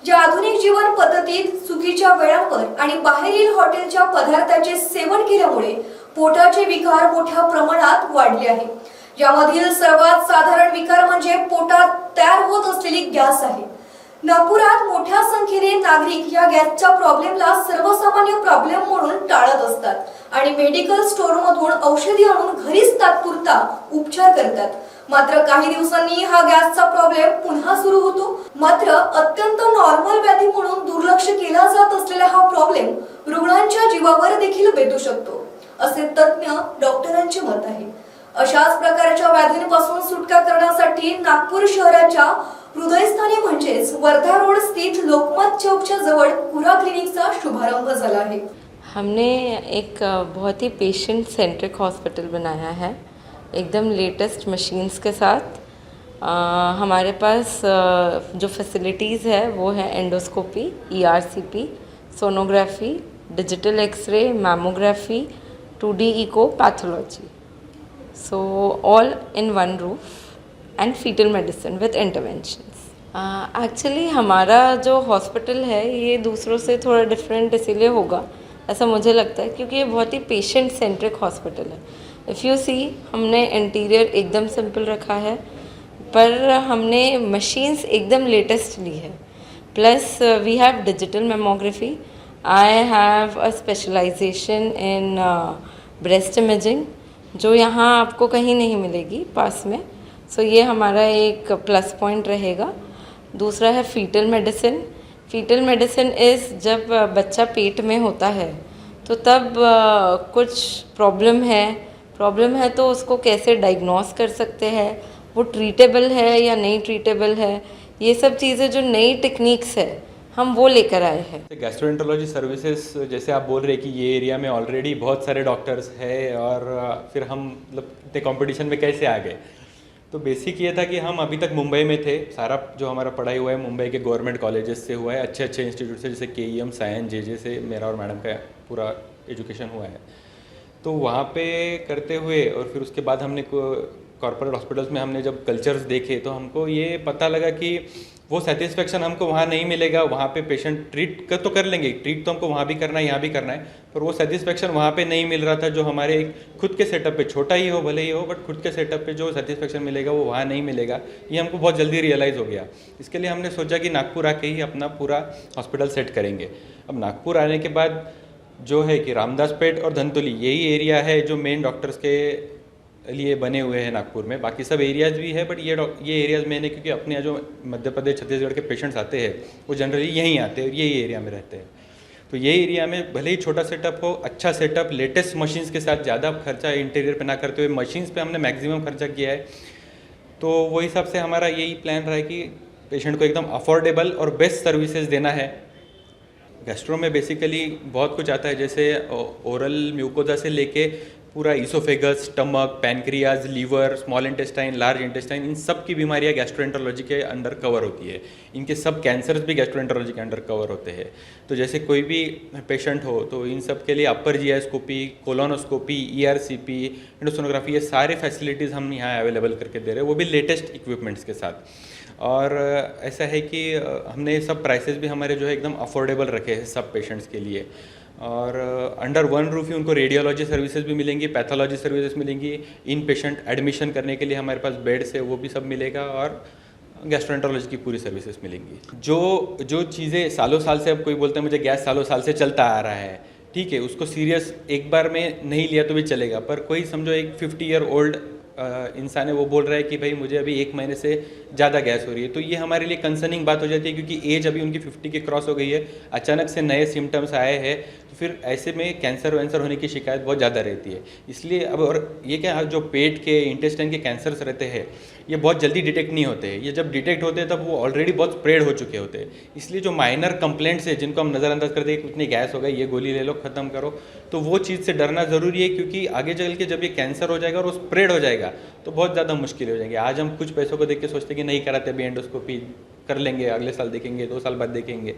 ज्या आधुनिक जीवन पद्धतीत चुकीच्या वेळांवर आणि बाहेरील हॉटेलच्या पदार्थाचे सेवन केल्यामुळे पोटाचे विकार मोठ्या प्रमाणात वाढले आहे। यामधील सर्वात साधारण विकार म्हणजे पोटात तयार होत असलेली गॅस आहे। नागपुरात मोठ्या संख्येने नागरिक या गॅसच्या प्रॉब्लेमला सर्वसामान्य प्रॉब्लेम म्हणून टाळत असतात आणि मेडिकल स्टोअरमधून औषधी आणून घरीच तात्पुरता उपचार करतात। मात्र काही दिवसांनी हा गॅसचा प्रॉब्लेम पुन्हा सुरू होतो। मात्र अत्यंत नॉर्मल व्याधी म्हणून दुर्लक्ष केला जात असलेला हा प्रॉब्लेम रुग्णांच्या जीवावर देखील बेतू शकतो, असे तज्ञ डॉक्टरांचे मत आहे। अशाच प्रकारच्या व्याधींपासून सुटका करण्यासाठी नागपूर शहराच्या हृदयस्थानी म्हणजेच वर्धा रोड स्थित लोकमत चौकच्या जवळ कुरा क्लिनिकचा शुभारंभ झाला आहे। हमने एक बहुत ही पेशेंट सेंट्रिक हॉस्पिटल बनाया है, एकदम लेटेस्ट मशीन्स के साथ। हमारे पास जो फैसिलिटीज़ है वो है endoscopy, ERCP, sonography, digital X-ray, mammography, 2D echo, pathology, so all in one roof and fetal medicine with interventions. Actually हमारा जो हॉस्पिटल है ये दूसरों से थोड़ा डिफरेंट इसीलिए होगा, ऐसा मुझे लगता है, क्योंकि ये बहुत ही पेशेंट सेंट्रिक हॉस्पिटल है। इफ़ यू सी, हमने इंटीरियर एकदम सिंपल रखा है, पर हमने मशीन्स एकदम लेटेस्ट ली है। Plus we have digital mammography, I have a specialisation in breast imaging, जो यहाँ आपको कहीं नहीं मिलेगी पास में। सो ये हमारा एक प्लस पॉइंट रहेगा। दूसरा है fetal medicine. Fetal medicine is जब बच्चा पेट में होता है तो तब कुछ प्रॉब्लम है तो उसको कैसे डायग्नोस कर सकते हैं, वो ट्रीटेबल है या नहीं ट्रीटेबल है, ये सब चीज़ें जो नई टेक्निक्स है हम वो लेकर आए हैं। गैस्ट्रोएंटरोलॉजी सर्विसेज, जैसे आप बोल रहे हैं कि ये एरिया में ऑलरेडी बहुत सारे डॉक्टर्स हैं और फिर हम मतलब इतने कंपटीशन में कैसे आ गए। तो बेसिक ये था कि हम अभी तक मुंबई में थे, सारा जो हमारा पढ़ाई हुआ है मुंबई के गवर्नमेंट कॉलेजेस से हुआ है, अच्छे अच्छे इंस्टीट्यूट से, जैसे KEM, सायन, JJ से मेरा और मैडम का पूरा एजुकेशन हुआ है। तो वहाँ पे करते हुए और फिर उसके बाद हमने कॉर्पोरेट हॉस्पिटल्स में हमने जब कल्चर्स देखे तो हमको ये पता लगा कि वो सेटिस्फेक्शन हमको वहाँ नहीं मिलेगा। वहाँ पे पेशेंट ट्रीट कर तो कर लेंगे, ट्रीट तो हमको वहाँ भी करना है, यहाँ भी करना है, पर वो सेटिस्फेक्शन वहाँ पे नहीं मिल रहा था जो हमारे खुद के सेटअप पे, छोटा ही हो भले ही हो, बट खुद के सेटअप पे जो सेटिस्फेक्शन मिलेगा वो वहाँ नहीं मिलेगा। ये हमको बहुत जल्दी रियलाइज़ हो गया। इसके लिए हमने सोचा कि नागपुर आके ही अपना पूरा हॉस्पिटल सेट करेंगे। अब नागपुर आने के बाद जो है कि रामदासपेट और धनतोली यही एरिया है जो मेन डॉक्टर्स के लिए बने हुए हैं नागपुर में। बाकी सब एरियाज़ भी है, बट ये एरियाज़ मेन है क्योंकि अपने जो मध्य प्रदेश छत्तीसगढ़ के पेशेंट्स आते हैं वो जनरली यहीं आते हैं और यही एरिया में रहते हैं। तो ये एरिया में भले ही छोटा सेटअप हो, अच्छा सेटअप, लेटेस्ट मशीन्स के साथ, ज़्यादा खर्चा इंटीरियर पे ना करते हुए मशीन्स पे हमने मैक्सिमम खर्चा किया है। तो वो हिसाब से हमारा यही प्लान रहा है कि पेशेंट को एकदम अफोर्डेबल और बेस्ट सर्विसेज देना है। गैस्ट्रो में बेसिकली बहुत कुछ आता है, जैसे ओरल म्यूकोजा से लेके पूरा oesophagus, stomach, pancreas, liver, small intestine, large intestine, इन सब की बीमारियाँ गैस्ट्रोएंटरोलॉजी के अंडर कवर होती है। इनके सब कैंसर्स भी गैस्ट्रोएंटरोलॉजी के अंडर कवर होते हैं। तो जैसे कोई भी पेशेंट हो तो इन सब के लिए अपर जीआईस्कोपी, कोलोनोस्कोपी, ERCP, एंडोसोनोग्राफी, ये सारे फैसिलिटीज़ हम यहाँ अवेलेबल करके दे रहे हैं, वो भी लेटेस्ट इक्विपमेंट्स के साथ। और ऐसा है कि हमने सब प्राइसेस भी हमारे जो है एकदम अफोर्डेबल रखे हैं सब पेशेंट्स के लिए। और अंडर वन रूफ ही उनको रेडियोलॉजी सर्विसेज भी मिलेंगी, पैथोलॉजी सर्विसेज मिलेंगी, इन पेशेंट एडमिशन करने के लिए हमारे पास बेड्स है वो भी सब मिलेगा, और गैस्ट्रोएंटरोलॉजी की पूरी सर्विसेज मिलेंगी। जो चीज़ें सालों साल से, अब कोई बोलता है मुझे गैस सालों साल से चलता आ रहा है, ठीक है, उसको सीरियस एक बार में नहीं लिया तो भी चलेगा, पर कोई समझो एक 50 ईयर ओल्ड इंसान है, वो बोल रहा है कि भाई मुझे अभी 1 महीने से ज़्यादा गैस हो रही है, तो ये हमारे लिए कंसर्निंग बात हो जाती है, क्योंकि एज अभी उनकी 50 के क्रॉस हो गई है, अचानक से नए सिम्टम्स आए हैं, तो फिर ऐसे में कैंसर वैंसर होने की शिकायत बहुत ज़्यादा रहती है। इसलिए अब, और ये क्या, जो पेट के, इंटेस्टाइन के कैंसर्स रहते हैं ये बहुत जल्दी डिटेक्ट नहीं होते हैं। ये जब डिटेक्ट होते हैं तब वो ऑलरेडी बहुत स्प्रेड हो चुके होते हैं। इसलिए जो माइनर कंप्लेंट्स है जिनको हम नज़रअंदाज करते हैं कि इतनी गैस हो गई, ये गोली ले लो, ख़त्म करो, तो वो चीज़ से डरना ज़रूरी है, क्योंकि आगे चल के जब ये कैंसर हो जाएगा और वो स्प्रेड हो जाएगा तो बहुत ज़्यादा मुश्किल हो जाएंगे। आज हम कुछ पैसों को देख के सोचते हैं कि नहीं कराते, अभी एंडोस्कोपी कर लेंगे, अगले साल देखेंगे, 2 साल बाद देखेंगे।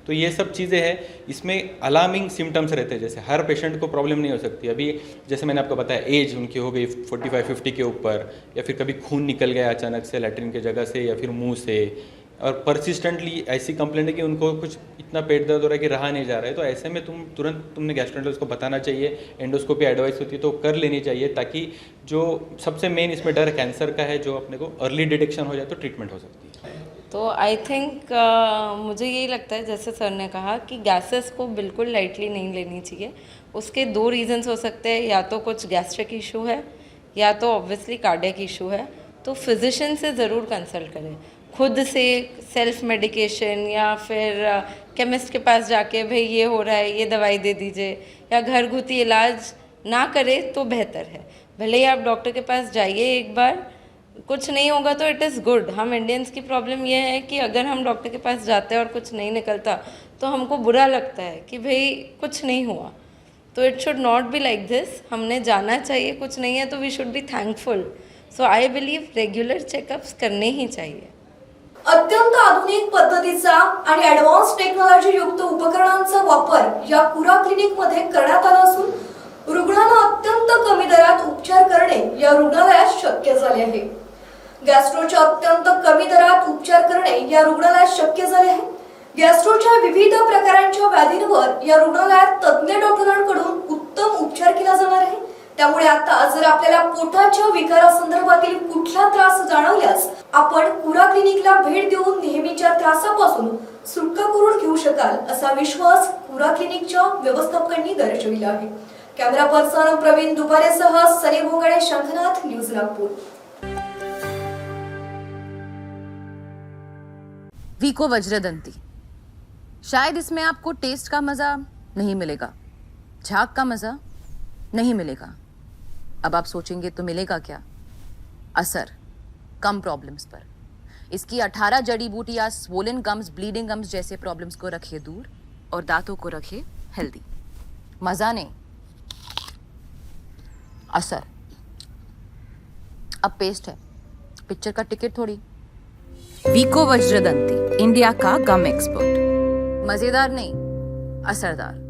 तो ये सब चीज़ें हैं, इसमें अलार्मिंग सिम्टम्स रहते हैं, जैसे हर पेशेंट को प्रॉब्लम नहीं हो सकती। अभी जैसे मैंने आपको बताया, एज उनकी हो गई 45-50 के ऊपर, या फिर कभी खून निकल गया अचानक से लैट्रिन की जगह से या फिर मुंह से, और परसिस्टेंटली ऐसी कंप्लेंट है कि उनको कुछ इतना पेट दर्द हो रहा है कि रहा नहीं जा रहा है, तो ऐसे में तुमने गैस्ट्रोएंटरोलॉजिस्ट को बताना चाहिए। एंडोस्कोपी एडवाइस होती है तो कर लेनी चाहिए, ताकि जो सबसे मेन इसमें डर कैंसर का है, जो अपने को अर्ली डिटेक्शन हो जाए तो ट्रीटमेंट हो सकती है। तो आई थिंक मुझे यही लगता है, जैसे सर ने कहा, कि गैसेस को बिल्कुल लाइटली नहीं लेनी चाहिए। उसके 2 रीजंस हो सकते हैं, या तो कुछ गैस्ट्रिक इशू है या तो ऑब्वियसली कार्डियक इशू है। तो फिजिशियन से ज़रूर कंसल्ट करें। खुद से सेल्फ मेडिकेशन या फिर केमिस्ट के पास जाके भाई ये हो रहा है, ये दवाई दे दीजिए, या घरगुती इलाज ना करें तो बेहतर है। भले ही आप डॉक्टर के पास जाइए एक बार, कुछ नहीं होगा तो इट इज़ गुड। हम इंडियंस की प्रॉब्लम ये है कि अगर हम डॉक्टर के पास जाते हैं और कुछ नहीं निकलता तो हमको बुरा लगता है कि भाई कुछ नहीं हुआ। तो it should not be like this. हमने जाना चाहिए, कुछ नहीं है तो we should be thankful. So I believe regular checkups करने ही चाहिए। अत्यंत आधुनिक पद्धतीचा आणि ॲडव्हान्स टेक्नॉलॉजी युक्त उपकरणांचा वापर या कुरा क्लिनिक मध्ये करण्यात आला असून रुग्णांना अत्यंत कमी दरात उपचार करणे या रुग्णालयात शक्य झाले आहे। गॅस्ट्रोच्या अत्यंत कमी दरात उपचार करणे या रुग्णालयात शक्य झाले आहे। गॅस्ट्रोच्या विविध प्रकारांच्या व्याधींवर या रुग्णालयात तज्ञ डॉक्टरांकडून उत्तम उपचार केला जाणार आहे। त्यामुळे आता जर आपल्याला पोटाच्या विकारासंदर्भातील कुठला त्रास जाणवल्यास आपण कुरा क्लिनिकला भेट देऊन नेहमीच्या त्रासापासून सुटका करून घेऊ शकाल, असा विश्वास कुरा क्लिनिकच्या व्यवस्थापकांनी दर्शविला आहे। कॅमेरा पर्सन प्रवीण दुपारेसह सनी भोंगडे, शंखनाथ, न्यूज नागपूर। वीको वज्रदंती, शायद इसमें आपको टेस्ट का मजा नहीं मिलेगा, झाग का मजा नहीं मिलेगा। अब आप सोचेंगे तो मिलेगा क्या? असर कम प्रॉब्लम्स पर। इसकी 18 जड़ी बूटियां स्वोलन गम्स, ब्लीडिंग गम्स जैसे प्रॉब्लम्स को रखे दूर और दांतों को रखे हेल्दी। मजा नहीं, असर। अब पेस्ट है, पिक्चर का टिकट थोड़ी। वीको वज्रदंती, इंडिया का गम एक्सपर्ट। मजेदार नहीं, असरदार।